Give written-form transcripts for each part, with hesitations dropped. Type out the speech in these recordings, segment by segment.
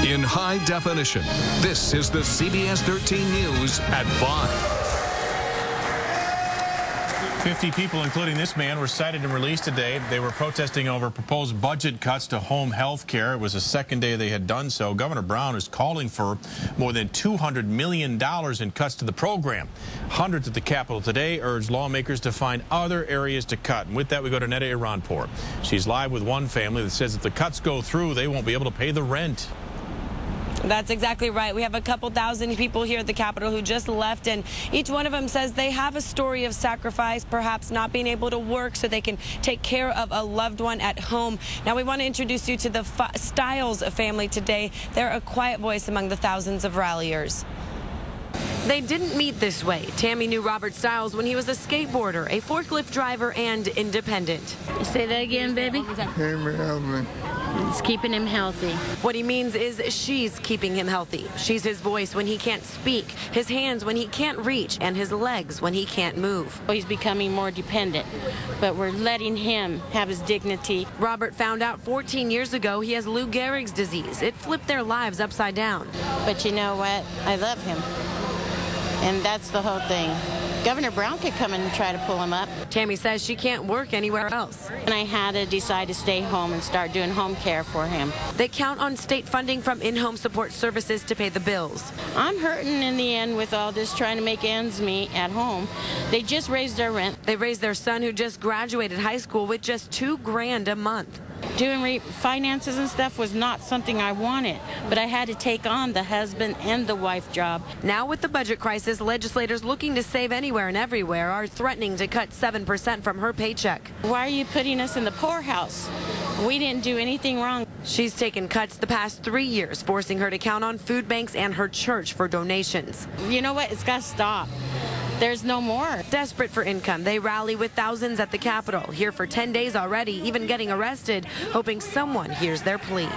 in high definition. This is the CBS 13 News at 5. 50 people, including this man, were cited and released today. They were protesting over proposed budget cuts to home health care. It was the second day they had done so. Governor Brown is calling for more than $200 million in cuts to the program. Hundreds at the Capitol today urged lawmakers to find other areas to cut. And with that, we go to Neda Iranpour. She's live with one family that says if the cuts go through, they won't be able to pay the rent. That's exactly right. We have a couple thousand people here at the Capitol who just left, and each one of them says they have a story of sacrifice, perhaps not being able to work so they can take care of a loved one at home. Now, we want to introduce you to the Stiles family today. They're a quiet voice among the thousands of ralliers. They didn't meet this way. Tammy knew Robert Stiles when he was a skateboarder, a forklift driver, and independent. Say that again, baby. It's keeping him healthy. What he means is she's keeping him healthy. She's his voice when he can't speak, his hands when he can't reach, and his legs when he can't move. He's becoming more dependent, but we're letting him have his dignity. Robert found out 14 years ago he has Lou Gehrig's disease. It flipped their lives upside down. But you know what? I love him. And that's the whole thing. Governor Brown could come and try to pull him up. Tammy says she can't work anywhere else. And I had to decide to stay home and start doing home care for him. They count on state funding from in-home support services to pay the bills. I'm hurting in the end with all this trying to make ends meet at home. They just raised their rent. They raised their son who just graduated high school with just $2 grand a month. Doing finances and stuff was not something I wanted, but I had to take on the husband and the wife job. Now with the budget crisis, legislators looking to save anywhere and everywhere are threatening to cut 7% from her paycheck. Why are you putting us in the poorhouse? We didn't do anything wrong. She's taken cuts the past 3 years, forcing her to count on food banks and her church for donations. You know what? It's got to stop. There's no more. Desperate for income, they rally with thousands at the Capitol, here for 10 days already, even getting arrested, hoping someone hears their plea.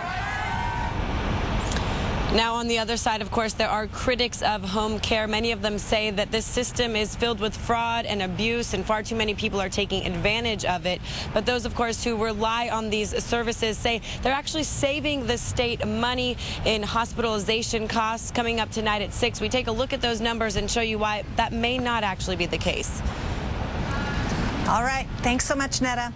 Now, on the other side, of course, there are critics of home care. Many of them say that this system is filled with fraud and abuse, and far too many people are taking advantage of it. But those, of course, who rely on these services say they're actually saving the state money in hospitalization costs. Coming up tonight at 6, we take a look at those numbers and show you why that may not actually be the case. All right. Thanks so much, Neda.